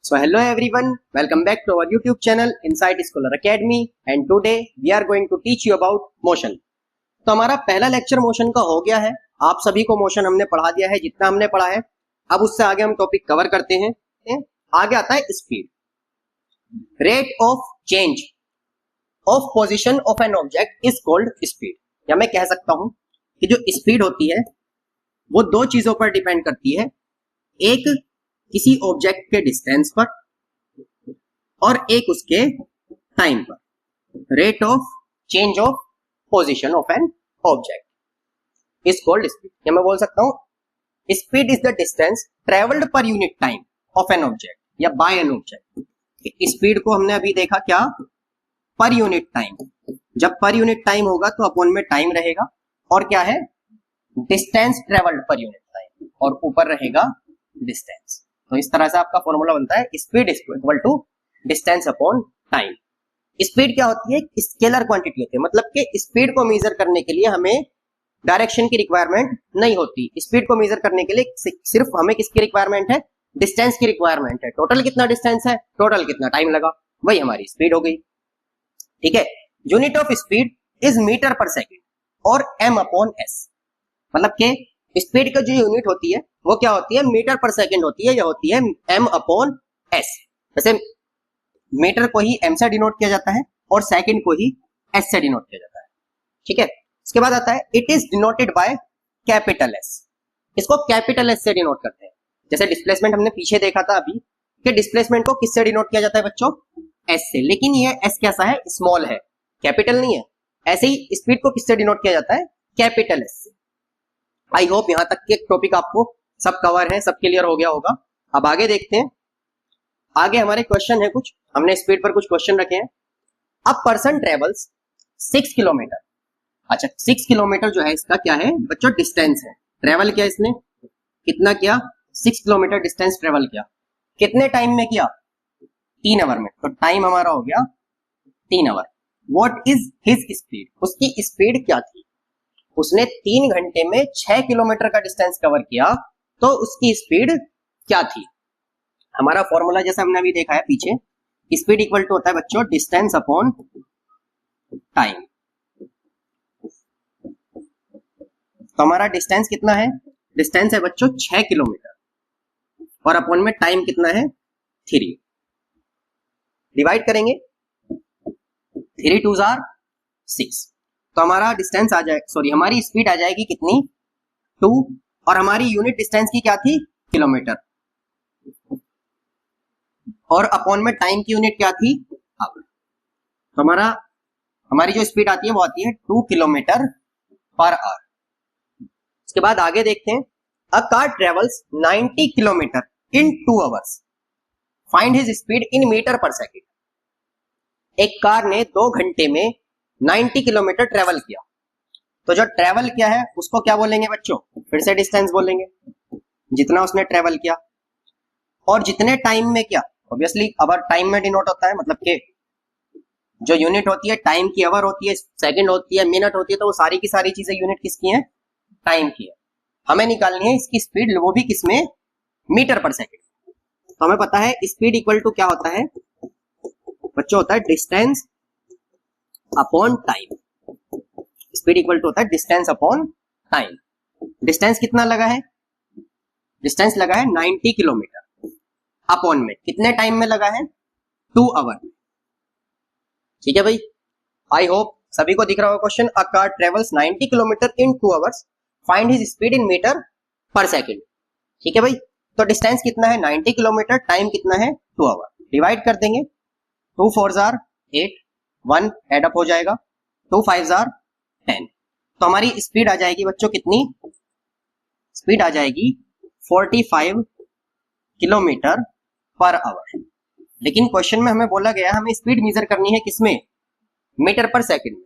So hello everyone, welcome back to our YouTube channel Insight Scholar Academy and today we are going to teach you about motion. तो हमारा पहला lecture motion का हो गया है। आप सभी को मोशन हमने पढ़ा दिया है जितना हमने पढ़ा है। अब उससे आगे हम टॉपिक कवर करते हैं। आगे आता है speed. Rate of change of position of an object is called speed. या मैं कह सकता हूं कि जो स्पीड होती है वो दो चीजों पर डिपेंड करती है, एक किसी ऑब्जेक्ट के डिस्टेंस पर और एक उसके टाइम पर। Rate of change of position of an object is called speed. या मैं बोल सकता हूं speed is the distance travelled पर unit time of an object या बाय एन ऑब्जेक्ट। स्पीड को हमने अभी देखा क्या, पर यूनिट टाइम। जब पर यूनिट टाइम होगा तो अपॉन में टाइम रहेगा और क्या है डिस्टेंस ट्रेवल्ड पर यूनिट टाइम और ऊपर रहेगा डिस्टेंस। तो इस तरह से आपका फॉर्मूला बनता है speed is equal to distance upon time. Speed क्या होती है, स्केलर क्वांटिटी होती है, मतलब कि स्पीड को मेजर करने के लिए हमें डायरेक्शन की रिक्वायरमेंट नहीं होती। स्पीड को मेजर करने के लिए सिर्फ हमें किसकी रिक्वायरमेंट है, डिस्टेंस की रिक्वायरमेंट है। टोटल कितना डिस्टेंस है, टोटल कितना टाइम लगा, वही हमारी स्पीड हो गई। ठीक है, unit of speed is metre per second और एम अपॉन एस। मतलब के स्पीड का जो यूनिट होती है वो क्या होती है, मीटर पर सेकंड होती है, या होती है एम अपॉन एस। वैसे मीटर को ही एम से डिनोट किया जाता है और सेकंड को ही एस से डिनोट किया जाता है। ठीक है, इसके बाद आता है it is denoted by capital S. इसको कैपिटल एस से डिनोट करते हैं। जैसे डिस्प्लेसमेंट हमने पीछे देखा था अभी कि डिस्प्लेसमेंट को किससे डिनोट किया जाता है बच्चों, एस से। लेकिन ये एस कैसा है, स्मॉल है, कैपिटल नहीं है। ऐसे ही स्पीड को किससे डिनोट किया जाता है, कैपिटल एस से। आई होप यहां तक के टॉपिक आपको सब कवर है, सब क्लियर हो गया होगा। अब आगे देखते हैं। आगे हमारे क्वेश्चन है कुछ, हमने स्पीड पर कुछ क्वेश्चन रखे हैं। A person travels 6 kilometre. अच्छा, 6 किलोमीटर जो है इसका क्या है बच्चों, डिस्टेंस है। ट्रेवल किया इसने, कितना किया, 6 किलोमीटर डिस्टेंस ट्रेवल किया। कितने टाइम में किया, 3 आवर में। तो टाइम हमारा हो गया 3 hour. What is his speed, उसकी स्पीड क्या थी। उसने 3 घंटे में 6 किलोमीटर का डिस्टेंस कवर किया, तो उसकी स्पीड क्या थी। हमारा फॉर्मूला जैसा हमने अभी देखा है पीछे, स्पीड इक्वल टू होता है बच्चों डिस्टेंस अपॉन टाइम। तो हमारा डिस्टेंस कितना है, डिस्टेंस है बच्चों 6 किलोमीटर और अपॉन में टाइम कितना है 3। डिवाइड करेंगे, 3 2 जार 6। तो हमारा डिस्टेंस आ जाए, सॉरी हमारी स्पीड आ जाएगी कितनी 2, और हमारी यूनिट डिस्टेंस की क्या थी, किलोमीटर, और अपॉन में टाइम की यूनिट क्या थी, आवर। तो हमारी जो स्पीड आती है वो आती है 2 किलोमीटर पर आवर। उसके बाद आगे देखते हैं। A car travels 90 kilometre in 2 hours, find his speed in metre per second. एक कार ने 2 घंटे में 90 किलोमीटर ट्रेवल किया। तो जो ट्रेवल किया है उसको क्या बोलेंगे बच्चों, फिर से डिस्टेंस बोलेंगे, जितना उसने ट्रेवल किया। और जितने टाइम में किया, ऑब्वियसली अवर टाइम में डिनोट होता है, मतलब कि जो यूनिट होती है टाइम की, अवर होती है, सेकंड होती है, मिनट होती है, तो वो सारी की सारी चीजें यूनिट किसकी है, टाइम की है। हमें निकालनी है इसकी स्पीड, वो भी किसमें, मीटर पर सेकेंड। तो हमें पता है स्पीड इक्वल टू क्या होता है बच्चों, होता है distance upon time. Speed equal to होता है डिस्टेंस अपॉन टाइम। डिस्टेंस कितना लगा है, डिस्टेंस लगा है 90 किलोमीटर, अपॉन में कितने टाइम में लगा है, 2 आवर। ठीक है भाई, आई होप सभी को दिख रहा होगा question. A car travels 90 kilometre in 2 hours, find his speed in metre per second. ठीक है भाई, तो डिस्टेंस कितना है 90 किलोमीटर, टाइम कितना है 2 आवर। डिवाइड कर देंगे, 2 4 जार 8, 1 एड अप हो जाएगा, 2 5 जार 10। तो हमारी स्पीड आ जाएगी बच्चों कितनी, स्पीड आ जाएगी 45 किलोमीटर पर आवर। लेकिन क्वेश्चन में हमें बोला गया हमें स्पीड मेजर करनी है किसमें, मीटर पर सेकंड में।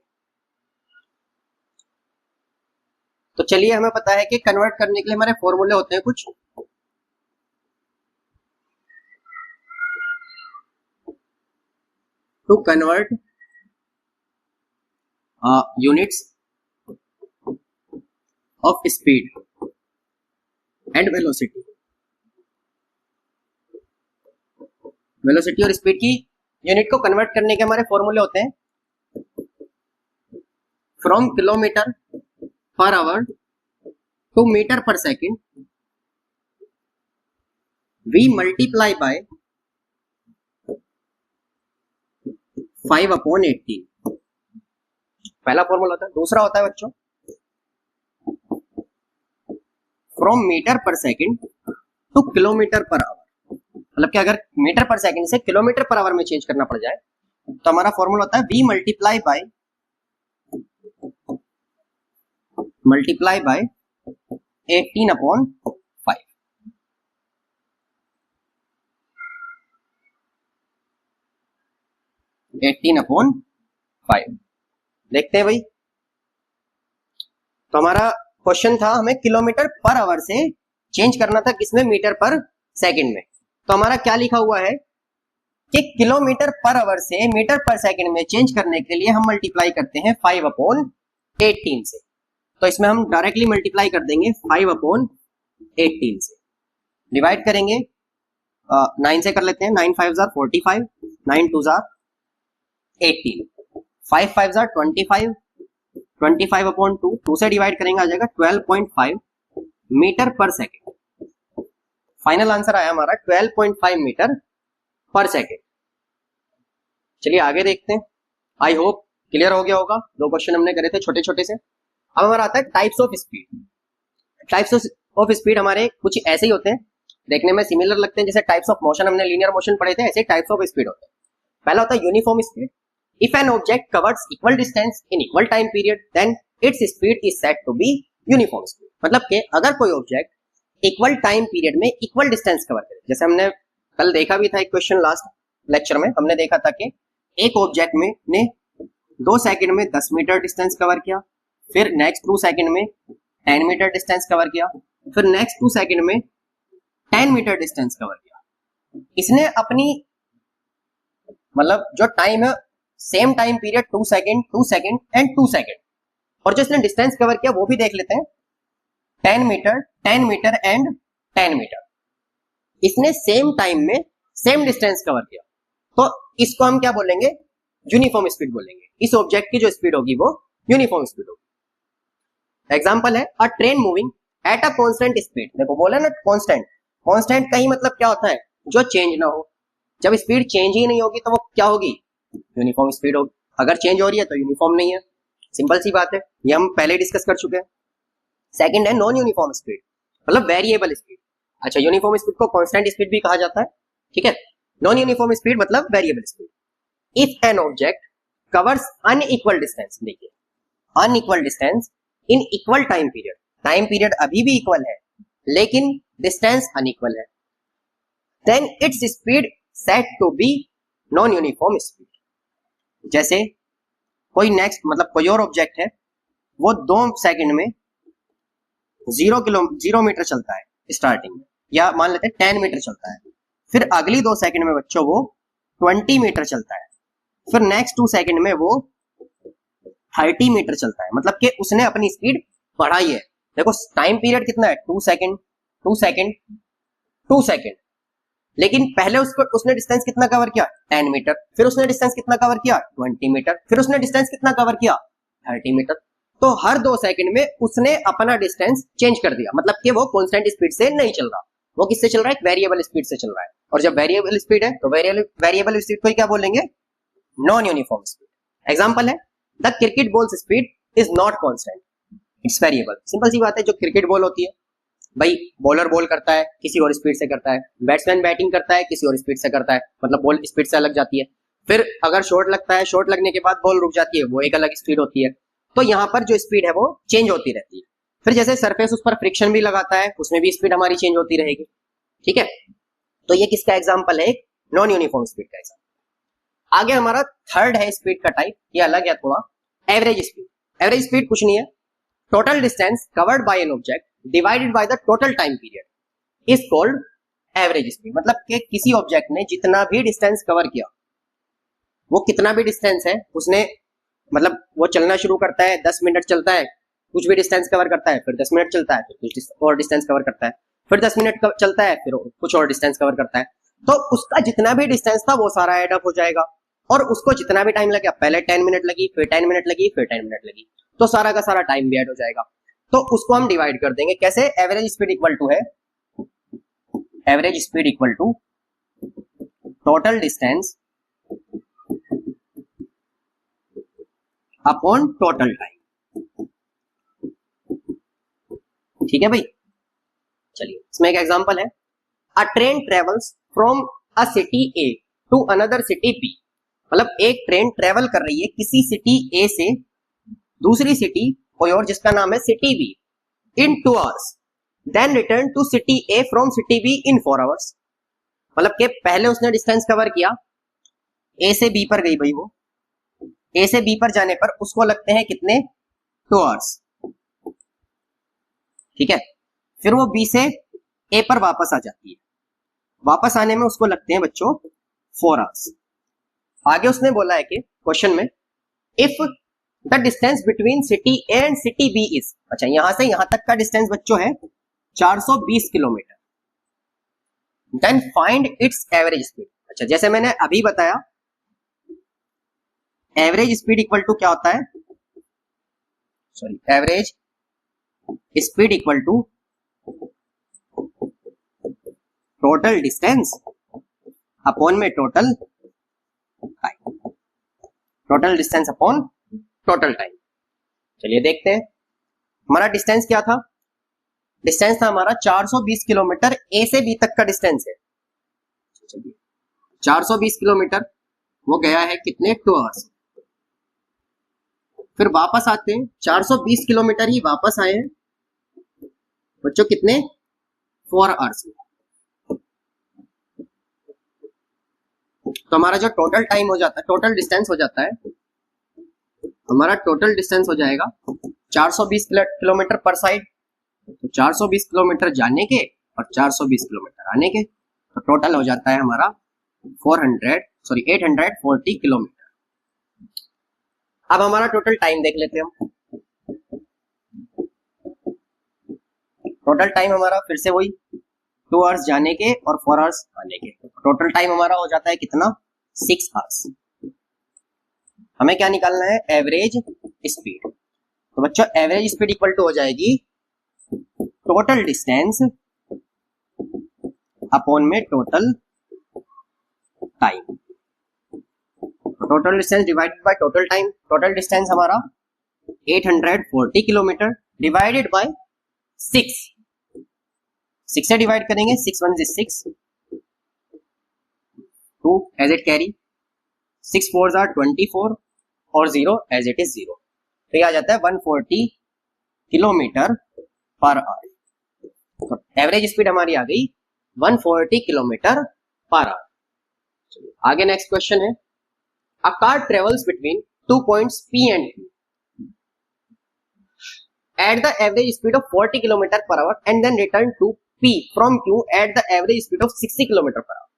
तो चलिए, हमें पता है कि कन्वर्ट करने के लिए हमारे फॉर्मूले होते हैं कुछ। To convert units of speed and velocity velocity और स्पीड की यूनिट को कन्वर्ट करने के हमारे फॉर्मूले होते हैं from kilometre per hour to metre per second, we multiply by 5/18। पहला फॉर्मूला होता है। दूसरा होता है बच्चों from metre per second to kilometre per hour, मतलब कि अगर मीटर पर सेकेंड से किलोमीटर पर आवर में चेंज करना पड़ जाए तो हमारा फॉर्मूला होता है वी मल्टीप्लाई बाय 18/5। 18/5 देखते हैं भाई। तो हमारा क्वेश्चन था हमें किलोमीटर पर आवर से चेंज करना था किसमें, मीटर पर सेकंड में। तो हमारा क्या लिखा हुआ है कि किलोमीटर पर आवर से मीटर पर सेकंड में चेंज करने के लिए हम मल्टीप्लाई करते हैं 5/18 से। तो इसमें हम डायरेक्टली मल्टीप्लाई कर देंगे 5/18 से, डिवाइड करेंगे 9 से कर लेते हैं। 9 5 45, 9 2 18, 5 5 25, 25/2, 2 से डिवाइड करेंगे आ जाएगा 12.5 metre per second. Final answer आया हमारा 12.5 मीटर पर सेकेंड। चलिए आगे देखते हैं। आई होप क्लियर हो गया होगा। 2 क्वेश्चन हमने करे थे छोटे छोटे से। अब हमारा आता है types of speed. Types of speed हमारे कुछ ऐसे ही होते हैं, देखने में सिमिलर लगते हैं। जैसे टाइप्स ऑफ मोशन हमने लीनियर मोशन पढ़े थे, ऐसे टाइप्स ऑफ स्पीड होते हैं। पहला होता है uniform speed. If an object covers equal distance in equal time period then its speed is said to be uniform speed. मतलब कि अगर कोई ऑब्जेक्ट इक्वल टाइम पीरियड में इक्वल डिस्टेंस कवर करे, जैसे हमने कल देखा भी था एक क्वेश्चन लास्ट लेक्चर में, हमने देखा था कि एक ऑब्जेक्ट में ने 2 सेकंड में 10 मीटर डिस्टेंस कवर किया, फिर नेक्स्ट 2 सेकंड में 10 मीटर डिस्टेंस कवर किया, फिर नेक्स्ट 2 सेकंड में 10 मीटर डिस्टेंस कवर किया। इसने अपनी मतलब जो टाइम है same time period 2 second, 2 second and 2 second, और जो इसने डिस्टेंस कवर किया वो भी देख लेते हैं 10 मीटर, 10 मीटर एंड 10 मीटर। इसने सेम टाइम में सेम डिस्टेंस कवर किया, तो इसको हम क्या बोलेंगे, यूनिफॉर्म स्पीड बोलेंगे। इस ऑब्जेक्ट की जो स्पीड होगी वो यूनिफॉर्म स्पीड होगी। एग्जांपल है a train moving at a constant speed. देखो बोला ना कांस्टेंट, कांस्टेंट का ही मतलब क्या होता है, जो चेंज ना हो। जब स्पीड चेंज ही नहीं होगी तो वो क्या होगी, यूनिफॉर्म स्पीड होगी। अगर चेंज हो रही है तो यूनिफॉर्म नहीं है, सिंपल सी बात है, ये हम पहले डिस्कस कर चुके हैं। सेकंड है नॉन यूनिफॉर्म स्पीड, मतलब वेरिएबल स्पीड। अच्छा, यूनिफॉर्म स्पीड को कांस्टेंट स्पीड भी कहा जाता है, ठीक है। नॉन यूनिफॉर्म स्पीड मतलब variable speed. If an object covers unequal distance, देखिए unequal distance in equal time period, time period अभी भी इक्वल है लेकिन डिस्टेंस अनइक्वल है, then its speed set to be non uniform speed. जैसे कोई next मतलब कोई और ऑब्जेक्ट है, वो 2 सेकंड में 0 मीटर चलता है स्टार्टिंग में, या मान लेते हैं 10 मीटर चलता है, फिर अगली 2 सेकंड में बच्चों वो 20 मीटर चलता है, फिर नेक्स्ट 2 सेकंड में वो 30 मीटर चलता है। मतलब कि उसने अपनी स्पीड बढ़ाई है। देखो टाइम पीरियड कितना है, 2 सेकंड, 2 सेकंड, 2 सेकंड, लेकिन पहले उसने डिस्टेंस कितना कवर किया, 10 मीटर, फिर उसने डिस्टेंस कितना कवर किया, 20 मीटर, फिर उसने डिस्टेंस कितना कवर किया, 30 मीटर। तो हर 2 सेकंड में उसने अपना डिस्टेंस चेंज कर दिया, मतलब कि वो कांस्टेंट स्पीड से नहीं चल रहा, वो किससे चल रहा है, वेरिएबल स्पीड से चल रहा है। और जब वेरिएबल स्पीड है तो वेरिएबल स्पीड को क्या बोलेंगे, नॉन यूनिफॉर्म स्पीड। एग्जांपल है the cricket ball's speed is not constant, it's variable. Simple सी बात है, जो क्रिकेट बॉल होती है भाई, बॉलर बॉल करता है किसी और स्पीड से करता है, बैट्समैन बैटिंग करता है किसी और स्पीड से करता है, मतलब बॉल स्पीड से अलग जाती है। फिर अगर शॉट लगता है, शॉट लगने के बाद बॉल रुक जाती है, वो एक अलग स्पीड होती है। तो यहाँ पर जो स्पीड है वो चेंज होती रहती है। फिर जैसे सरफेस उस पर फ्रिक्शन भी लगाता है, उसमें भी स्पीड हमारी चेंज होती रहेगी, ठीक है। तो ये किसका एग्जाम्पल है, नॉन यूनिफॉर्म स्पीड का एग्जाम्पल। आगे हमारा थर्ड है स्पीड का टाइप, ये अलग है थोड़ा, एवरेज स्पीड। एवरेज स्पीड कुछ नहीं है, total distance covered by an object divided by the total time period is called average speed. मतलब कि किसी ऑब्जेक्ट ने जितना भी डिस्टेंस कवर किया, वो कितना भी डिस्टेंस है उसने, मतलब वो चलना शुरू करता है, 10 मिनट चलता है, कुछ भी डिस्टेंस कवर करता है, फिर 10 मिनट चलता है, फिर कुछ और डिस्टेंस कवर करता है, फिर 10 मिनट चलता है, फिर कुछ और डिस्टेंस कवर करता है। तो उसका जितना भी डिस्टेंस था वो सारा एड अप हो जाएगा, और उसको जितना भी टाइम लगे, पहले 10 मिनट लगी, फिर 10 मिनट लगी, फिर 10 मिनट लगी, तो सारा का सारा टाइम भी ऐड हो जाएगा। तो उसको हम डिवाइड कर देंगे कैसे, एवरेज स्पीड इक्वल टू है, average speed equal to total distance upon total time. ठीक है भाई, चलिए इसमें एक एग्जांपल है, a train travels from a city A to another city B. मतलब एक ट्रेन ट्रेवल कर रही है किसी सिटी ए से दूसरी सिटी कोई और जिसका नाम है city B in 2 hours, then return to city A from city B in 4 hours. मतलब कि पहले उसने डिस्टेंस कवर किया, ए से बी पर गई भाई, वो ए से बी पर जाने पर उसको लगते हैं कितने, 2 आवर्स। ठीक है, फिर वो बी से ए पर वापस आ जाती है, वापस आने में उसको लगते हैं बच्चों 4 आवर्स। आगे उसने बोला है कि क्वेश्चन में, if the distance between city A and city B is, अच्छा यहां से यहां तक का डिस्टेंस बच्चों है 420 kilometre, then find its average speed. अच्छा जैसे मैंने अभी बताया, एवरेज स्पीड इक्वल टू क्या होता है, sorry, average speed equal to total distance upon में total time, total distance upon total time. चलिए देखते हैं, हमारा डिस्टेंस क्या था, डिस्टेंस था हमारा 420 किलोमीटर, ए से बी तक का डिस्टेंस है। चलिए 420 किलोमीटर वो गया है कितने, 2 आवर्स। फिर वापस आते हैं, 420 किलोमीटर ही वापस आए हैं बच्चों कितने, 4 आवर्स में। तो हमारा जो टोटल टाइम हो जाता है, टोटल डिस्टेंस हो जाता है, हमारा टोटल डिस्टेंस हो जाएगा 420 किलोमीटर पर साइड, तो 420 किलोमीटर जाने के और 420 किलोमीटर आने के, तो टोटल हो जाता है हमारा 840 किलोमीटर। अब हमारा टोटल टाइम देख लेते हैं हम, टोटल टाइम हमारा फिर से वही 2 आवर्स जाने के और 4 आवर्स आने के, टोटल टाइम हमारा हो जाता है कितना, 6 आवर्स। हमें क्या निकालना है, एवरेज स्पीड। तो बच्चों एवरेज स्पीड इक्वल टू हो जाएगी टोटल डिस्टेंस अपॉन में total time, total distance divided by total time. Total distance हमारा 840 किलोमीटर डिवाइडेड बाय 6, 6 से डिवाइड करेंगे, 6 1 is 6, 2 as it carry, 6 4s are 24 और 0 as it is 0, तो ये आ जाता है 140 किलोमीटर पर आवर। तो एवरेज स्पीड हमारी आ गई 140 किलोमीटर पर आवर। आगे नेक्स्ट क्वेश्चन है, अ car travels between 2 points P and Q at the average speed of 40 kilometer per hour and then return to P from Q at the average speed of 60 kilometer per hour.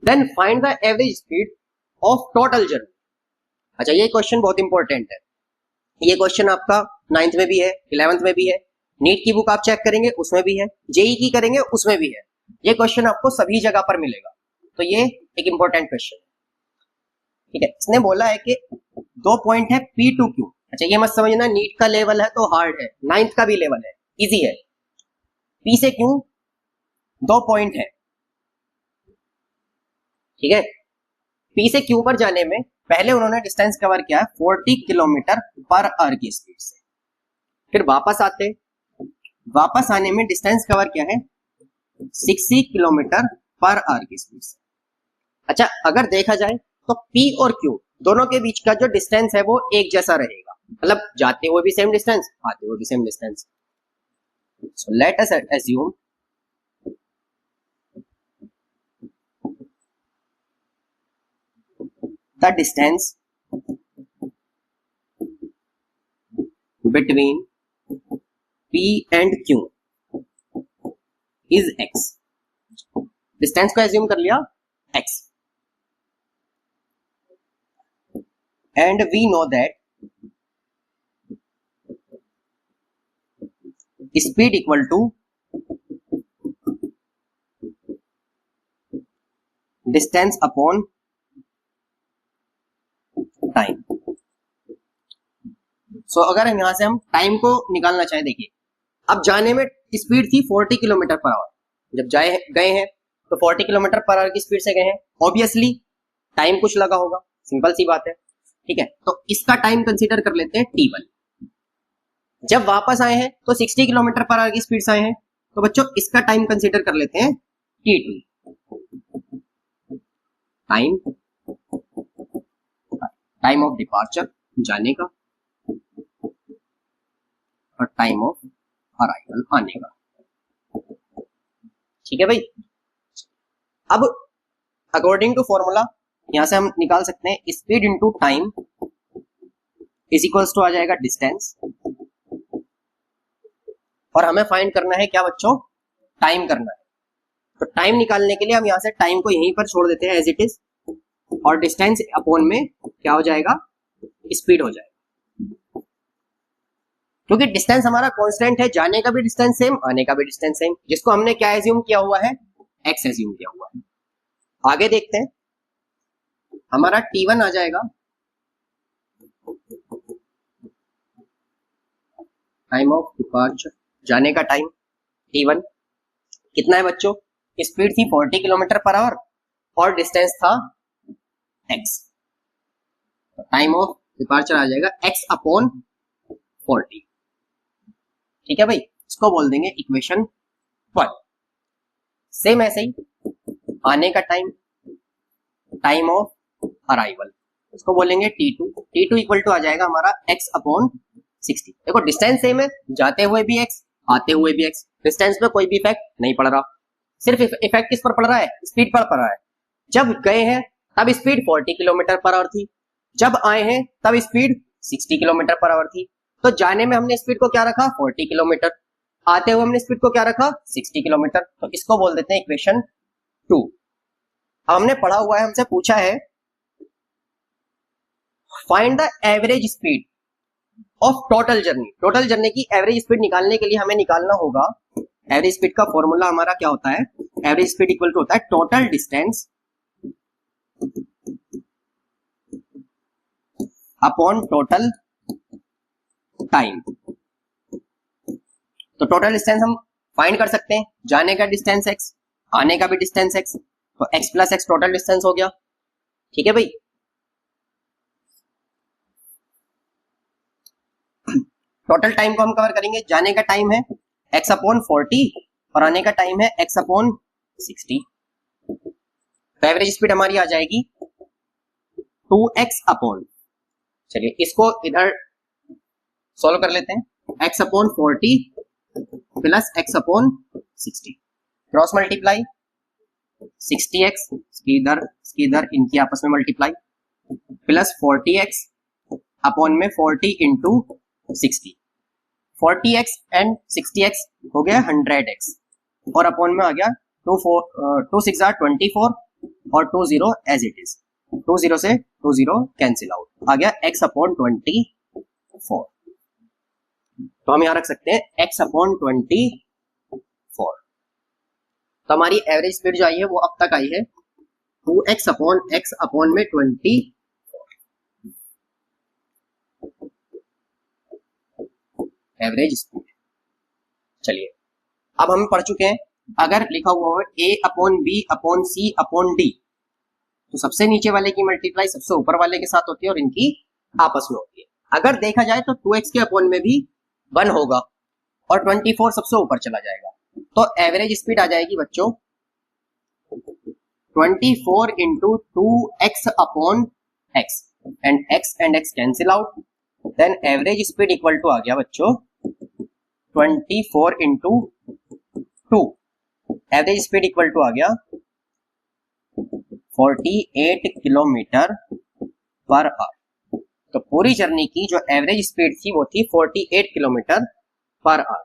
Then find the average speed of total journey. अच्छा ये question बहुत important है, ये question आपका 9th में भी है, 11th में भी है, नीट की बुक आप चेक करेंगे उसमें भी है, जेई की करेंगे उसमें भी है, ये क्वेश्चन आपको सभी जगह पर मिलेगा, तो ये एक इंपॉर्टेंट क्वेश्चन है। ठीक है, इसने बोला है कि 2 पॉइंट है P to Q। अच्छा ये मत समझना नीट का लेवल है तो हार्ड है, 9th का भी लेवल है, इजी है। P से Q 2 पॉइंट है, ठीक है, P से Q पर जाने में पहले उन्होंने डिस्टेंस कवर किया है 40 किलोमीटर पर आवर की स्पीड से, फिर वापस आने में डिस्टेंस कवर किया है 60 किलोमीटर पर आवर की स्पीड से। अच्छा अगर देखा जाए तो P और Q दोनों के बीच का जो डिस्टेंस है वो एक जैसा रहेगा, मतलब जाते हुए भी सेम डिस्टेंस, आते हुए भी same distance. So let us assume the distance between P and Q is x। Distance को एज्यूम कर लिया x, and we know that speed equal to distance upon time. So अगर हम यहां से हम टाइम को निकालना चाहें, देखिए अब जाने में स्पीड थी 40 किलोमीटर पर आवर, जब गए हैं तो 40 किलोमीटर पर आवर की स्पीड से गए हैं, ऑब्वियसली टाइम कुछ लगा होगा, सिंपल सी बात है, ठीक है। तो इसका टाइम कंसीडर कर लेते हैं T1। जब वापस आए हैं तो 60 किलोमीटर पर आवर की स्पीड से आए हैं, तो बच्चों इसका टाइम कंसीडर कर लेते हैं T2। टाइम ऑफ डिपार्चर जाने का और टाइम ऑफ अराइवल आने का, ठीक है भाई। अब अकॉर्डिंग टू फॉर्मूला यहां से हम निकाल सकते हैं speed into time is equals to आ जाएगा डिस्टेंस, और हमें फाइंड करना है क्या बच्चों, टाइम करना है। तो टाइम निकालने के लिए हम यहां से टाइम को यहीं पर छोड़ देते हैं एज इट इज, और डिस्टेंस अपॉन में क्या हो जाएगा, स्पीड हो जाएगा। क्योंकि डिस्टेंस हमारा कांस्टेंट है, जाने का भी डिस्टेंस सेम, आने का भी डिस्टेंस सेम, जिसको हमने क्या एज्यूम किया हुआ है, एक्स एज्यूम किया हुआ है। आगे देखते हैं, हमारा T1 आ जाएगा टाइम ऑफ डिपार्चर, जाने का टाइम T1 कितना है बच्चों, स्पीड थी 40 किलोमीटर पर आवर और डिस्टेंस था x। टाइम ऑफ डिपार्चर आ जाएगा x अपॉन 40, ठीक है भाई। इसको बोल देंगे इक्वेशन 1। सेम ऐसे ही आने का टाइम, टाइम ऑफ अराइवल, इसको बोलेंगे T2। T2 इक्वल टू आ जाएगा हमारा x अपॉन 60। देखो डिस्टेंस सेम है, जाते हुए भी x, आते हुए भी x, डिस्टेंस पे कोई भी इफेक्ट नहीं पड़ रहा, सिर्फ इफेक्ट किस पर पड़ रहा है, स्पीड पर पड़ रहा है। जब गए हैं तब स्पीड 40 किलोमीटर पर आवर थी, जब आए हैं तब स्पीड 60 किलोमीटर पर आवर थी। तो जाने में हमने स्पीड को क्या रखा, 40 किलोमीटर, आते हुए हमने स्पीड को क्या रखा, 60 किलोमीटर। तो इसको बोल देते हैं इक्वेशन 2। अब हमने पढ़ा हुआ है, हमसे पूछा है find the average speed of total journey. Total journey की एवरेज स्पीड निकालने के लिए हमें निकालना होगा, एवरेज स्पीड का फॉर्मूला हमारा क्या होता है, एवरेज स्पीड इक्वल टू होता है total distance upon total time. तो टोटल डिस्टेंस हम फाइंड कर सकते हैं, जाने का डिस्टेंस x, आने का भी डिस्टेंस x, तो x plus x total distance हो गया, ठीक है भाई। टोटल टाइम को हम कवर करेंगे, जाने का टाइम है x अपॉन 40 और आने का टाइम है x अपॉन 60। तो एवरेज स्पीड हमारी आ जाएगी 2x अपॉन, चलिए इसको इधर सॉल्व कर लेते हैं, x upon 40 plus x upon 60, cross multiply 60x इसकी इधर इनकी आपस में मल्टीप्लाई, प्लस 40x अपॉन में 40 इंटू 60, 40x एंड 60x हो गया 100x, और अपॉन में आ गया 2 6 24 और 2 0 एज इट इज, 2 0 से 2 0 कैंसिल आउट, आ गया x अपॉन 24। तो हम यहां रख सकते हैं x अपॉन 24। तो हमारी एवरेज स्पीड जो आई है वो अब तक आई है 2x अपॉन x अपॉन में 24 एवरेज स्पीड। चलिए अब हम पढ़ चुके हैं, अगर लिखा हुआ है a upon b upon c upon d, तो सबसे नीचे वाले की मल्टीप्लाई सबसे ऊपर वाले के साथ होती है और इनकी आपस में होती है। अगर देखा जाए तो 2x के अपॉन में भी 1 होगा और 24 सबसे ऊपर चला जाएगा, तो एवरेज स्पीड आ जाएगी बच्चों 24 into 2x upon x, and x cancel out, then average speed equal to आ गया बच्चों 24 into 2, average speed equal to आ गया 48 किलोमीटर पर आवर। तो पूरी जर्नी की जो एवरेज स्पीड थी वो थी 48 किलोमीटर पर आवर।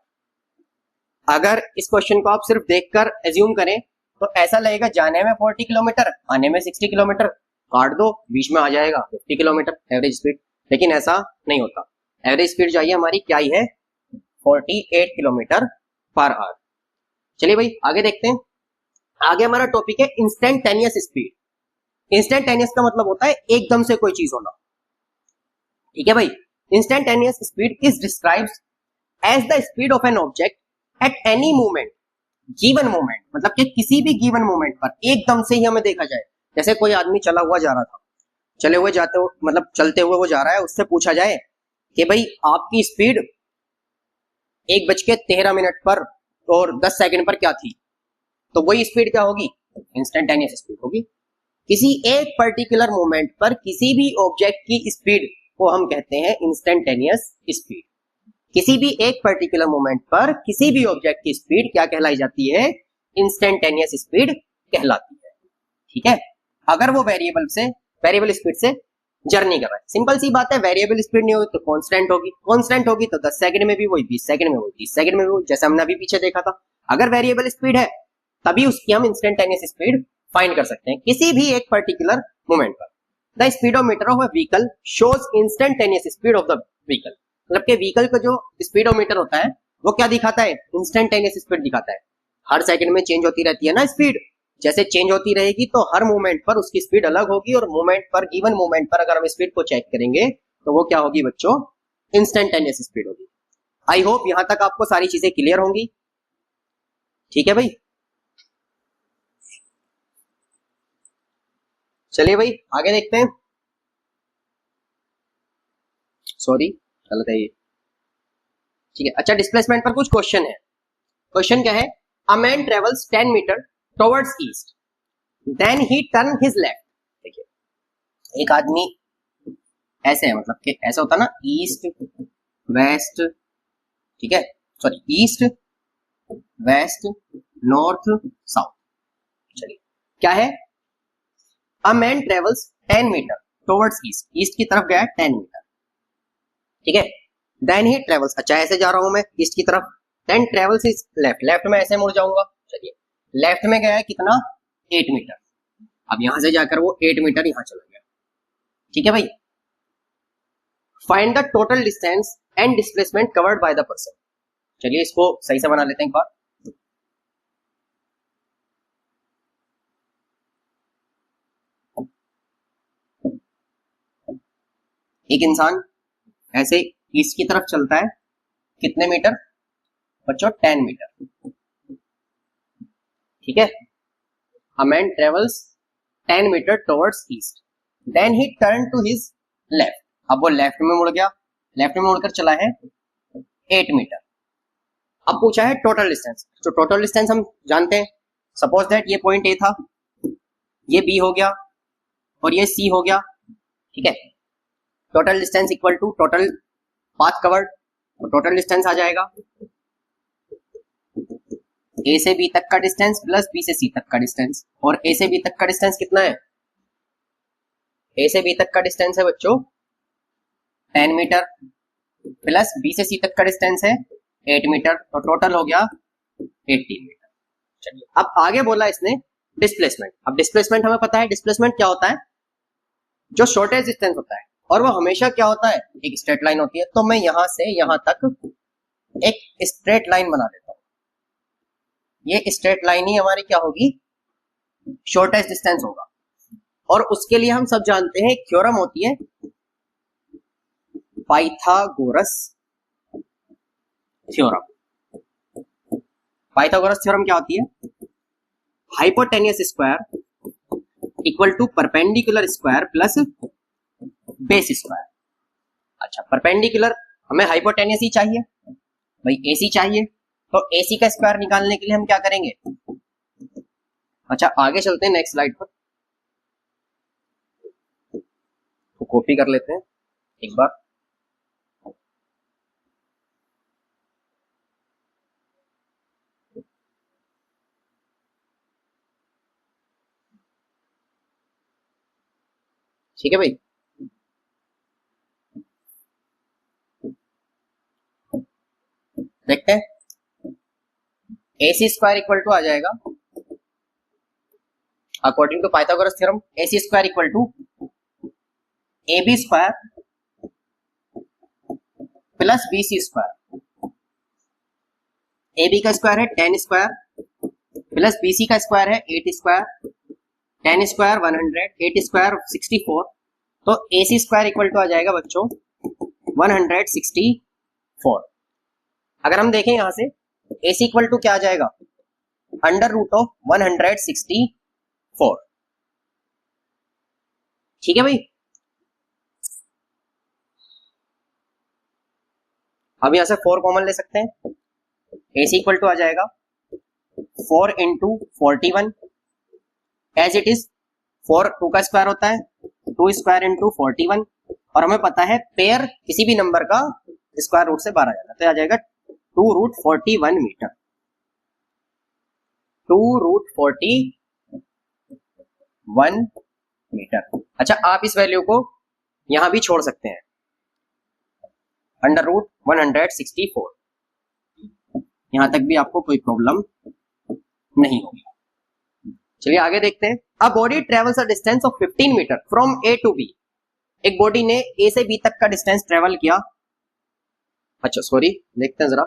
अगर इस क्वेश्चन को आप सिर्फ देखकर एज्यूम करें तो ऐसा लगेगा जाने में 40 किलोमीटर, आने में 60 किलोमीटर, काट दो बीच में आ जाएगा 50 किलोमीटर एवरेज स्पीड, लेकिन ऐसा नहीं होता। एवरेज स्पीड जो आई है हमारी क्या ही है, 48 किलोमीटर पर आवर। चलिए भाई आगे देखते हैं। आगे हमारा टॉपिक है इंस्टेंटेनियस स्पीड। इंस्टेंटेनियस का मतलब होता है एकदम से कोई चीज होना, ठीक है भाई। Instantaneous speed is describes as the speed of an object at any moment, given moment, मतलब कि किसी भी गिवन मोमेंट पर एकदम से ही हमें देखा जाए। जैसे कोई आदमी चला हुआ जा रहा था, चले हुए जाते हुए, मतलब चलते हुए वो जा रहा है, उससे पूछा जाए कि भाई आपकी स्पीड 1:13 पर और 10 सेकंड पर क्या थी, तो वही स्पीड क्या होगी, इंस्टेंटेनियस स्पीड होगी। किसी एक पर्टिकुलर मोमेंट पर किसी भी ऑब्जेक्ट की स्पीड को हम कहते हैं इंस्टेंटेनियस स्पीड। किसी भी एक पर्टिकुलर मोमेंट पर किसी भी ऑब्जेक्ट की स्पीड क्या कहलाई जाती है, इंस्टेंटेनियस स्पीड कहलाती है, ठीक है। अगर वो वेरिएबल स्पीड से जर्नी कर रहा है, सिंपल सी बात है, वेरिएबल स्पीड नहीं होगी तो कांस्टेंट होगी, कांस्टेंट होगी तो 10 सेकंड में भी वही, 20 सेकंड में वही, 30 सेकंड में वही, जैसे हमने अभी पीछे देखा था। अगर वेरिएबल स्पीड है तभी उसकी हम इंस्टेंटेनियस स्पीड फाइंड कर सकते हैं किसी भी एक पर्टिकुलर मोमेंट पर। The speedometer of a vehicle shows instantaneous speed of the vehicle, मतलब कि व्हीकल का जो स्पीडोमीटर होता है वो क्या दिखाता है, इंस्टेंटेनियस स्पीड दिखाता है। हर सेकंड में चेंज होती रहती है ना स्पीड, जैसे चेंज होती रहेगी तो हर मोमेंट पर उसकी स्पीड अलग होगी, और मोमेंट पर, गिवन मोमेंट पर अगर हम स्पीड को चेक करेंगे तो वो क्या होगी बच्चों, इंस्टेंटेनियस स्पीड होगी। आई होप यहां तक आपको सारी चीजें क्लियर होंगी, ठीक है भाई। चलिए भाई आगे देखते हैं। सॉरी गलत है ये, ठीक है। अच्छा, डिस्प्लेसमेंट पर कुछ क्वेश्चन है। क्वेश्चन क्या है, a man travels 10 metre towards east, then he turn his left. देखिए एक आदमी ऐसे है, मतलब कि ऐसा होता ना, ईस्ट वेस्ट, ठीक है, sorry east west north south. चलिए क्या है, a man travels 10 metre towards east, east की तरफ गया है 10 मीटर, ठीक है। देन ही ट्रेवल्स, अच्छा ऐसे जा रहा हूं मैं ईस्ट की तरफ, then travels is left, left में ऐसे मुड़ जाऊंगा। चलिए लेफ्ट में गया है कितना, 8 मीटर, अब यहां से जाकर वो 8 मीटर यहां चला गया, ठीक है भाई। Find the total distance and displacement covered by the person. चलिए इसको सही से बना लेते हैं एक बार। एक इंसान ऐसे ईस्ट की तरफ चलता है, कितने मीटर बच्चों, 10 मीटर, ठीक है। A man travels 10 metre towards east, then he turn to his left, अब वो लेफ्ट में मुड़ गया, लेफ्ट में मुड़कर चला है 8 मीटर। अब पूछा है टोटल डिस्टेंस, तो टोटल डिस्टेंस हम जानते हैं, सपोज दैट ये पॉइंट ए था, ये बी हो गया और ये सी हो गया, ठीक है। Total distance equal to total path covered, तो टोटल डिस्टेंस आ जाएगा ए से बी तक का डिस्टेंस प्लस बी से सी तक का डिस्टेंस, और ए से बी तक का डिस्टेंस कितना है, ए से बी तक का डिस्टेंस है बच्चों 10 मीटर प्लस बी से सी तक का डिस्टेंस है 8 मीटर, तो टोटल हो गया 80 मीटर। चलिए अब आगे बोला इसने डिस्प्लेसमेंट। अब डिस्प्लेसमेंट हमें पता है, डिस्प्लेसमेंट क्या होता है, जो शॉर्टेज डिस्टेंस होता है, और वो हमेशा क्या होता है, एक स्ट्रेट लाइन होती है। तो मैं यहां से यहां तक एक स्ट्रेट लाइन बना देता हूं, ये स्ट्रेट लाइन ही हमारी क्या होगी, शॉर्टेज डिस्टेंस होगा। और उसके लिए हम सब जानते हैं एक थ्योरम होती है, पाइथागोरस थ्योरम। पाइथागोरस थ्योरम क्या होती है, hypotenuse square equal to perpendicular square plus base square. अच्छा परपेंडिकुलर, हमें हाइपोटेनियस ही चाहिए भाई, एसी चाहिए, तो एसी का स्क्वायर निकालने के लिए हम क्या करेंगे। अच्छा आगे चलते हैं नेक्स्ट स्लाइड पर, तो कॉपी कर लेते हैं एक बार। ठीक है भाई, देखते हैं एसी स्क्वायर इक्वल टू आ जाएगा according to Pythagoras theorem, AC square equal to A B square plus B C square. A B का स्क्वायर है 10 स्क्वायर प्लस बी सी का स्क्वायर है 8 स्क्वायर 10 स्क्वायर 100, 8 स्क्वायर 64, तो AC स्क्वायर इक्वल टू आ जाएगा बच्चों 164। अगर हम देखें यहां से AC इक्वल टू क्या आ जाएगा, अंडर रूट ऑफ 164। ठीक है भाई। अब यहां से 4 कॉमन ले सकते हैं, AC इक्वल टू आ जाएगा 4 इंटू 41 एज इट इज। 4 2 का स्क्वायर होता है, 2 स्क्वायर इंटू 41, और हमें पता है पेयर किसी भी नंबर का स्क्वायर रूट से बाहर आ जाता है, तो आ जाएगा 2 रूट 41 मीटर। 2 root 41 metre. अच्छा, आप इस वैल्यू को यहां भी छोड़ सकते हैं, अंडर रूट 164, यहां तक भी आपको कोई प्रॉब्लम नहीं होगी। चलिए आगे देखते हैं। A body travels a distance of 15 metre from A to B. एक बॉडी ने ए से बी तक का डिस्टेंस ट्रेवल किया। अच्छा सॉरी, देखते हैं जरा।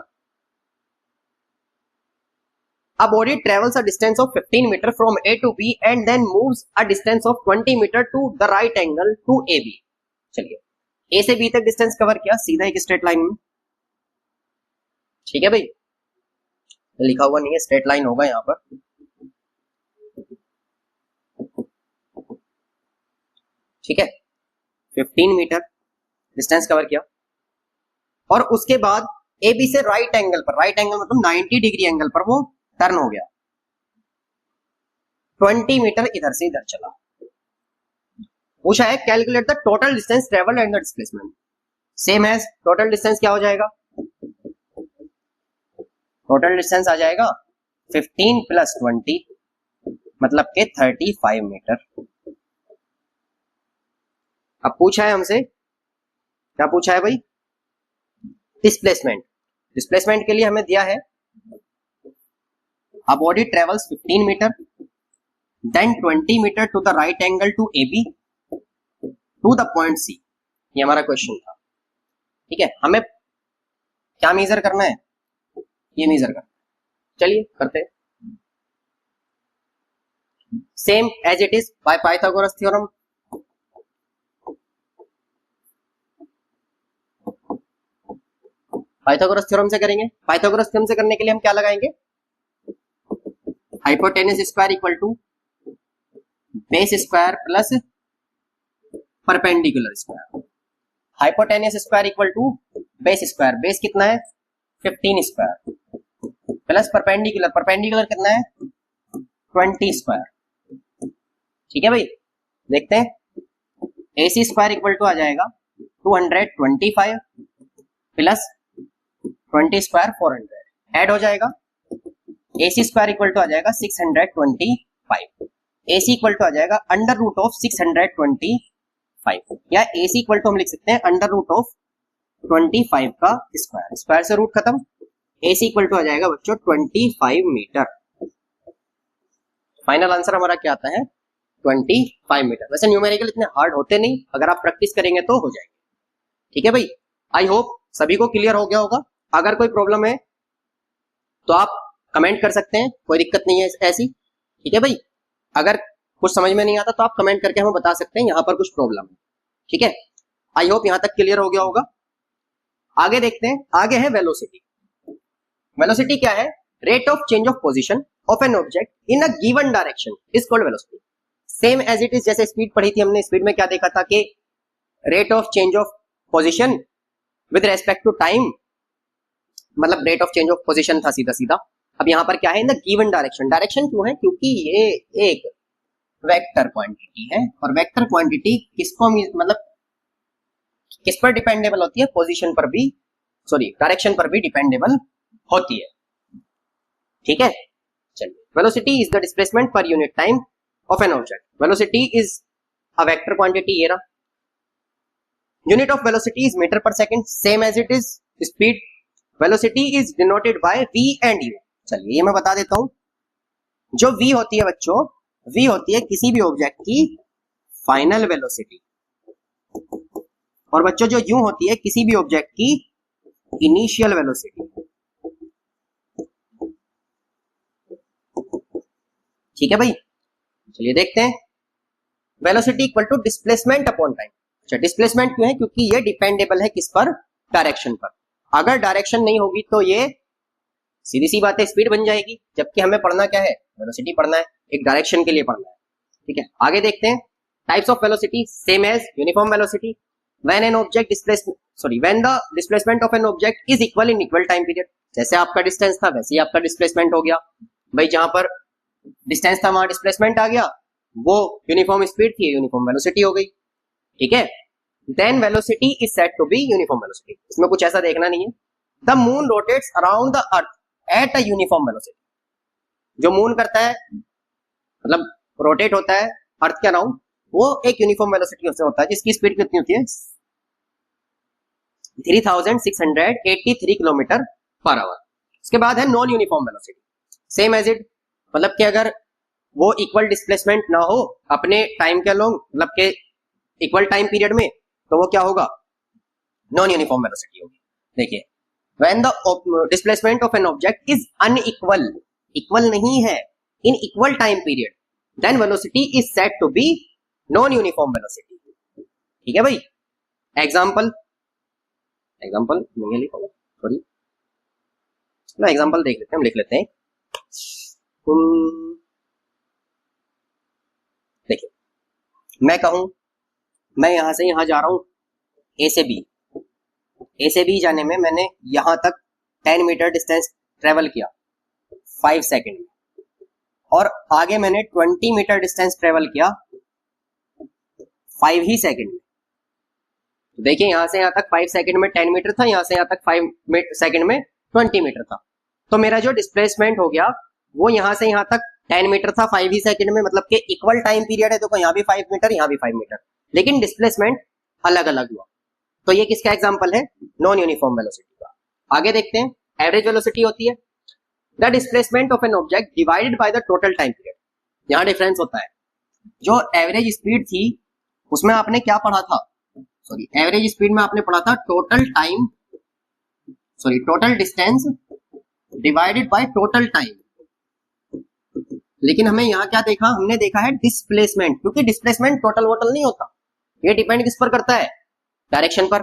A body travels a distance of 15 meter from A to B and then moves a distance of 20 meter to the right angle to AB। चलिए, A से B तक डिस्टेंस कवर किया सीधा एक स्ट्रेट लाइन में। ठीक है भाई, लिखा हुआ नहीं है, स्ट्रेट लाइन होगा यहां पर। ठीक है, 15 मीटर डिस्टेंस कवर किया, और उसके बाद AB से राइट एंगल पर, राइट एंगल मतलब 90 डिग्री एंगल पर वो टर्न हो गया, 20 मीटर इधर से इधर चला। पूछा है calculate the total distance travelled and the displacement. Same as total distance क्या हो जाएगा, टोटल डिस्टेंस आ जाएगा 15 प्लस 20 मतलब के 35 मीटर। अब पूछा है हमसे, क्या पूछा है भाई, डिस्प्लेसमेंट। डिस्प्लेसमेंट के लिए हमें दिया है a body travels 15 meter then 20 meter to the right angle to AB to the point C। ये हमारा क्वेश्चन था। ठीक है, हमें क्या मेजर करना है, ये मेजर करना है। चलिए करते हैं। Same as it is by Pythagoras theorem. Pythagoras theorem से करेंगे। पाइथागोरस थ्योरम से करने के लिए हम क्या लगाएंगे, hypotenuse square equal to base square plus perpendicular square. Hypotenuse square equal to base square, base कितना है 15 स्क्वायर, प्लस परपेंडिकुलर, परपेंडिकुलर कितना है 20 स्क्वायर। ठीक है भाई, देखते हैं। AC स्क्वायर इक्वल टू आ जाएगा 225 प्लस 20 स्क्वायर 400, ऐड हो जाएगा। AC स्क्वायर इक्वल टू आ जाएगा 625, AC इक्वल टू आ जाएगा अंडर रूट ऑफ 625, या AC इक्वल टू हम लिख सकते हैं अंडर रूट ऑफ 25 का स्क्वायर, स्क्वायर से रूट खत्म। AC इक्वल टू आ जाएगा बच्चों 25 मीटर। फाइनल आंसर हमारा क्या आता है 25 मीटर। वैसे न्यूमेरिकल इतने हार्ड होते नहीं, अगर आप प्रैक्टिस करेंगे तो हो जाएंगे। ठीक है भाई, आई होप सभी को क्लियर हो गया होगा। अगर कोई प्रॉब्लम है तो आप कमेंट कर सकते हैं, कोई दिक्कत नहीं है ऐसी। ठीक है भाई, अगर कुछ समझ में नहीं आता तो आप कमेंट करके हमें बता सकते हैं यहाँ पर कुछ प्रॉब्लम है। ठीक है, आई होप यहाँ तक क्लियर हो गया होगा। आगे देखते हैं, आगे है वेलोसिटी। वेलोसिटी क्या है, rate of change of position of an object in a given direction is called velocity. Same as it is, जैसे स्पीड पढ़ी थी हमने, स्पीड में क्या देखा था कि rate of change of position with respect to time, मतलब rate of change of position था सीधा सीधा। अब यहां पर क्या है, in the given direction. Direction क्यों है, क्योंकि ये एक वेक्टर क्वांटिटी है, और वेक्टर क्वांटिटी किसको मतलब किस पर डिपेंडेबल होती है, पोजीशन पर भी, सॉरी डायरेक्शन पर भी डिपेंडेबल होती है। ठीक है, चलिए। Velocity is the displacement per unit time of an object. Velocity is a vector quantity. ये रहा, unit of velocity is metre per second, same as it is speed. Velocity is denoted by v and u। चलिए ये मैं बता देता हूं, जो v होती है बच्चों, v होती है किसी भी ऑब्जेक्ट की फाइनल वेलोसिटी, और बच्चों जो u होती है किसी भी ऑब्जेक्ट की इनिशियल वेलोसिटी। ठीक है भाई, चलिए देखते हैं। Velocity equal to displacement upon time. अच्छा, डिस्प्लेसमेंट क्यों है? क्योंकि ये डिपेंडेबल है किस पर? डायरेक्शन पर। अगर डायरेक्शन नहीं होगी तो ये सीधी सी बात है स्पीड बन जाएगी, जबकि हमें पढ़ना क्या है? वेलोसिटी पढ़ना है, एक डायरेक्शन के लिए पढ़ना है। ठीक है, आगे देखते हैं। Types of velocity same as uniform velocity when an object when the displacement of an object is equal in equal time period. जैसे आपका डिस्टेंस था वैसे ही आपका डिस्प्लेसमेंट हो गया भाई, जहां पर डिस्टेंस था वहां डिस्प्लेसमेंट आ गया, वो यूनिफॉर्म स्पीड थी, यूनिफॉर्म वेलोसिटी हो गई। ठीक है, then velocity is said to be uniform velocity. इसमें कुछ ऐसा देखना नहीं है। The moon rotates around the earth at a uniform velocity. जो मून करता है मतलब रोटेट होता है अर्थ के अराउंड, वो एक यूनिफॉर्म वेलोसिटी से होता है, जिसकी स्पीड कितनी होती है? 3683 किलोमीटर पर आवर। उसके बाद है non uniform velocity, same as it, मतलब कि अगर वो इक्वल डिस्प्लेसमेंट ना हो अपने टाइम के अलोंग, मतलब के इक्वल टाइम पीरियड में, तो वो क्या होगा? नॉन यूनिफॉर्म वेलोसिटी होगी। देखिए, when the displacement of an object is unequal, equal नहीं है, in equal time period, then velocity is said to be non uniform velocity. ठीक है भाई, एग्जांपल नहीं लिखा, सॉरी, ना एग्जांपल देख लेते हैं, हम लिख लेते हैं। देखिए, मैं कहूं मैं यहां से यहां जा रहा हूं ए से बी जाने में मैंने यहां तक 10 मीटर डिस्टेंस ट्रेवल किया 5 सेकंड में, और आगे मैंने 20 मीटर डिस्टेंस ट्रेवल किया 5 ही सेकंड में। तो देखिए, यहां से यहां तक 5 सेकंड में 10 मीटर था, यहां से यहां तक 5 सेकंड में 20 मीटर था। तो मेरा जो डिस्प्लेसमेंट हो गया वो यहां से यहां तक 10 मीटर था 5 ही सेकंड में, मतलब कि इक्वल टाइम पीरियड है। देखो, यहां भी 5 मीटर, यहां भी 5 मीटर, लेकिन डिस्प्लेसमेंट अलग अलग हुआ। तो ये किसका एग्जांपल है? नॉन यूनिफॉर्म वेलोसिटी का। आगे देखते हैं, एवरेज वेलोसिटी होती है the displacement of an object divided by the total time period. यहां डिफरेंस होता है, जो एवरेज स्पीड थी उसमें आपने क्या पढ़ा था? सॉरी, एवरेज स्पीड में आपने पढ़ा था total distance divided by total time. लेकिन हमें यहां क्या देखा? हमने देखा है डिस्प्लेसमेंट, क्योंकि डिस्प्लेसमेंट टोटल वोटल नहीं होता, ये डिपेंड किस पर करता है? डायरेक्शन पर।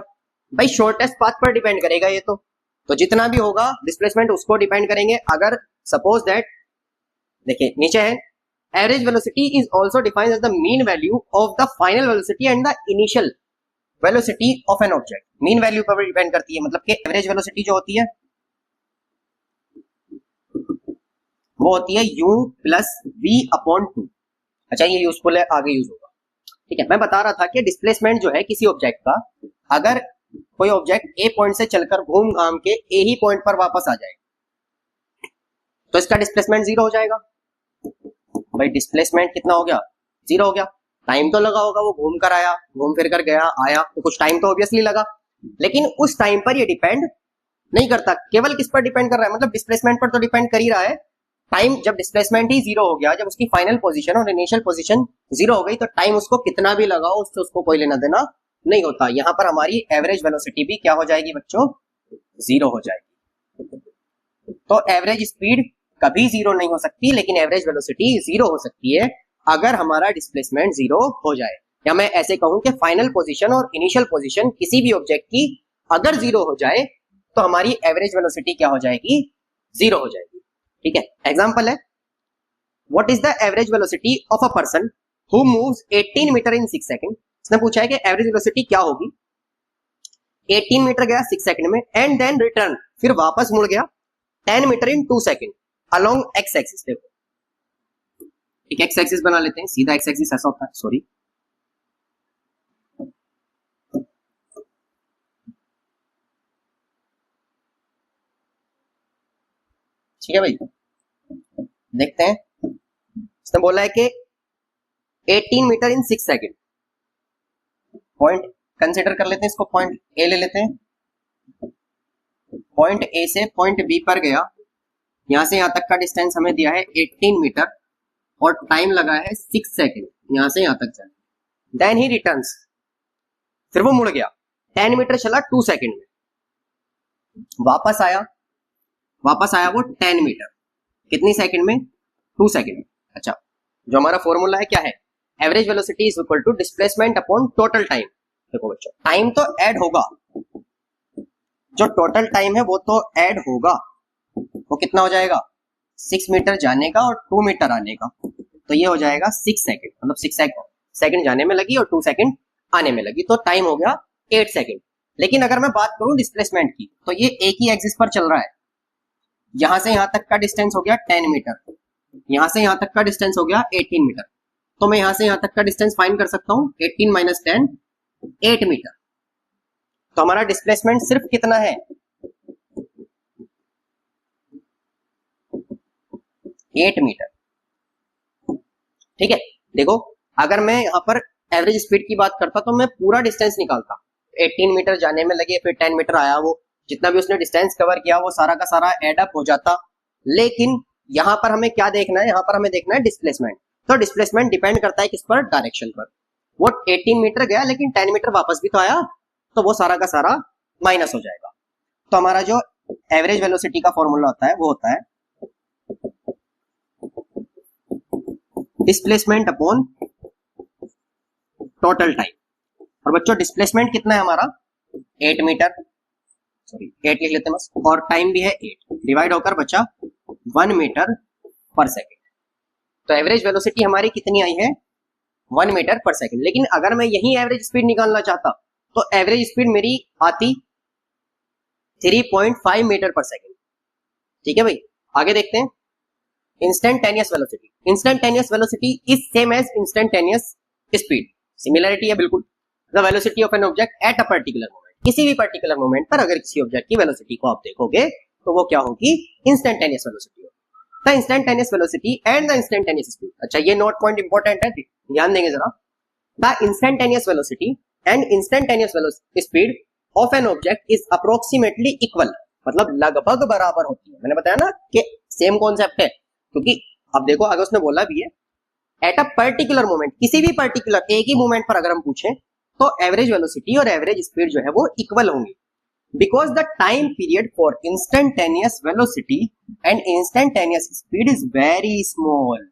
भाई शॉर्टेस्ट पाथ पर डिपेंड करेगा ये, तो जितना भी होगा डिस्प्लेसमेंट उसको डिपेंड करेंगे। अगर सपोज दैट, देखिए नीचे है, average velocity is also defined as the mean value of the final velocity and the initial velocity of an object. Mean value पर डिपेंड करती है, मतलब कि एवरेज वेलोसिटी जो होती है वो होती है u प्लस v अपॉन 2। अच्छा, ये यूजफुल है, आगे यूज होगा। ठीक है, मैं बता रहा था कि डिस्प्लेसमेंट जो है किसी ऑब्जेक्ट का, अगर कोई ऑब्जेक्ट ए पॉइंट से चलकर घूम घाम के ए ही पॉइंट पर वापस आ जाए तो इसका डिस्प्लेसमेंट 0 हो जाएगा। भाई डिस्प्लेसमेंट कितना हो गया? 0 हो गया। टाइम तो लगा होगा, वो घूम कर आया, घूम फिर कर गया, आया, तो कुछ टाइम तो ऑब्वियसली लगा, लेकिन उस टाइम पर ये डिपेंड नहीं करता। केवल किस पर डिपेंड कर रहा है? मतलब डिस्प्लेसमेंट पर तो डिपेंड कर ही रहा है। टाइम, जब डिस्प्लेसमेंट ही 0 हो गया, जब उसकी फाइनल पोजीशन और इनिशियल पोजीशन 0 हो गई, तो टाइम उसको कितना भी लगाओ उससे उसको कोई लेना देना नहीं होता। यहां पर हमारी एवरेज वेलोसिटी भी क्या हो जाएगी बच्चों? 0 हो जाएगी। तो एवरेज स्पीड कभी 0 नहीं हो सकती, लेकिन एवरेज वेलोसिटी 0 हो सकती है अगर हमारा डिस्प्लेसमेंट 0 हो जाए। या मैं ऐसे कहूं कि फाइनल पोजीशन और इनिशियल पोजीशन किसी भी ऑब्जेक्ट की अगर 0 हो जाए तो हमारी एवरेज वेलोसिटी क्या हो जाएगी? 0 हो जाएगी। ठीक है, एग्जांपल है, what is the average velocity of a person who moves 18 metre in 6 second. इसने पूछा है कि एवरेज वेलोसिटी क्या होगी? 18 मीटर गया 6 सेकंड में, एंड देन रिटर्न, फिर वापस मुड़ गया 10 मीटर इन 2 सेकंड अलोंग एक्स एक्सिस। देखो, एक एक्स एक्सिस बना लेते हैं, सीधा एक्स एक्सिस ऐसा होता है, सॉरी, ठीक है भाई। देखते हैं, इसने बोला है कि 18 metre in 6 second, point consider कर लेते हैं, इसको पॉइंट ए ले लेते हैं। पॉइंट ए से पॉइंट बी पर गया, यहां से यहां तक का डिस्टेंस हमें दिया है 18 मीटर और टाइम लगा है 6 सेकंड यहां से यहां तक जाने। देन ही रिटर्न्स, फिर वो मुड़ गया 10 मीटर चला 2 सेकंड में, वापस आया वो 10 मीटर, कितनी सेकंड में? 2 सेकंड में। अच्छा, जो हमारा फॉर्मूला है क्या है, average velocity is equal to displacement upon total time. देखो बच्चों, टाइम तो ऐड होगा, जो टोटल टाइम है वो तो ऐड होगा, वो कितना हो जाएगा 6 मीटर जाने का और 2 मीटर आने का, तो ये हो जाएगा 6 सेकंड, मतलब 6 सेकंड जाने में लगी और 2 सेकंड आने में लगी, तो टाइम हो गया 8 सेकंड। लेकिन अगर मैं बात करूं डिस्प्लेसमेंट की, तो ये एक ही एक्सिस पर चल रहा है, यहां से यहां तक का डिस्टेंस हो गया 10 मीटर, यहां से यहां तक का डिस्टेंस हो गया 18 मीटर, तो मैं यहां से यहां तक का डिस्टेंस फाइंड कर सकता हूं 18 माइनस 10, 8 मीटर। तो हमारा डिस्प्लेसमेंट सिर्फ कितना है 8 मीटर। ठीक है, देखो अगर मैं यहाँ पर एवरेज स्पीड की बात करता तो मैं पूरा डिस्टेंस निकालता, 18 मीटर जाने में लगे, फिर 10 मीटर आया, वो जितना भी उसने डिस्टेंस कवर किया वो सारा का सारा एड अप हो जाता। लेकिन यहाँ पर हमें क्या देखना है, यहाँ पर हमें देखना है डिस्प्लेसमेंट। तो डिस्प्लेसमेंट डिपेंड करता है किस पर, डायरेक्शन पर। वो 18 मीटर गया लेकिन 10 मीटर वापस भी तो आया, तो वो सारा का सारा माइनस हो जाएगा। तो हमारा जो एवरेज वेलोसिटी का फॉर्मूला होता है वो होता है डिस्प्लेसमेंट अपॉन टोटल टाइम। और बच्चों डिस्प्लेसमेंट कितना है हमारा 8 मीटर, सॉरी 8 लिख लेते हैं बस, और टाइम भी है 8, डिवाइड होकर बचा 1 मीटर पर सेकेंड। तो एवरेज वेलोसिटी हमारी कितनी आई है 1 मीटर पर सेकेंड। लेकिन अगर मैं यही एवरेज स्पीड निकालना चाहता तो एवरेज स्पीड मेरी आती 3.5 मीटर पर सेकेंड। ठीक है भाई, आगे देखते हैं instantaneous velocity. Instantaneous velocity is same as instantaneous speed, similarity है बिल्कुल। The velocity of an object at a particular moment, किसी भी पर्टिकुलर मोमेंट पर अगर किसी ऑब्जेक्ट की वेलोसिटी को आप देखोगे तो वो क्या होगी इंस्टेंटेनियस वेलोसिटी होगी। The instantaneous velocity and the instantaneous speed, अच्छा ये नोट पॉइंट इंपॉर्टेंट है, ध्यान देंगे जरा। The instantaneous velocity and instantaneous speed of an object is approximately equal, मतलब लगभग बराबर होती है। मैंने बताया ना कि सेम कॉन्सेप्ट है, क्योंकि अब देखो आगे उसने बोला भी है एट अ पर्टिकुलर मोमेंट, किसी भी पर्टिकुलर एक ही मोमेंट पर अगर हम पूछें तो एवरेज वेलोसिटी और एवरेज स्पीड जो है वो इक्वल होंगी, because the time period for instantaneous velocity and instantaneous speed is very small.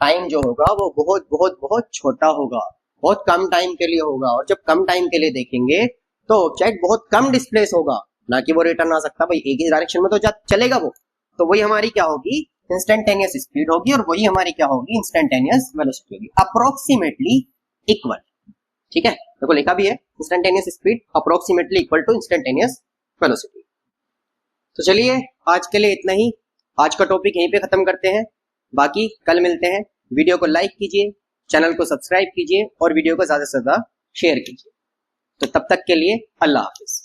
Time जो होगा वो बहुत बहुत बहुत छोटा होगा, बहुत कम टाइम के लिए होगा, और जब कम टाइम के लिए देखेंगे तो ऑब्जेक्ट बहुत कम डिस्प्लेस होगा, ना कि वो रिटर्न आ सकता भाई, एक ही डायरेक्शन में तो चलेगा वो। तो वही हमारी क्या होगी इंस्टेंटेनियस स्पीड होगी, और वही हमारी क्या होगी इंस्टेंटेनियस वेलोसिटी होगी, अप्रोक्सीमेटली इक्वल। ठीक है, देखो लिखा भी है instantaneous speed approximately equal to instantaneous velocity. तो चलिए आज के लिए इतना ही, आज का टॉपिक यहीं पे खत्म करते हैं, बाकी कल मिलते हैं। वीडियो को लाइक कीजिए, चैनल को सब्सक्राइब कीजिए और वीडियो को ज्यादा से ज्यादा शेयर कीजिए। तो तब तक के लिए अल्लाह हाफिज।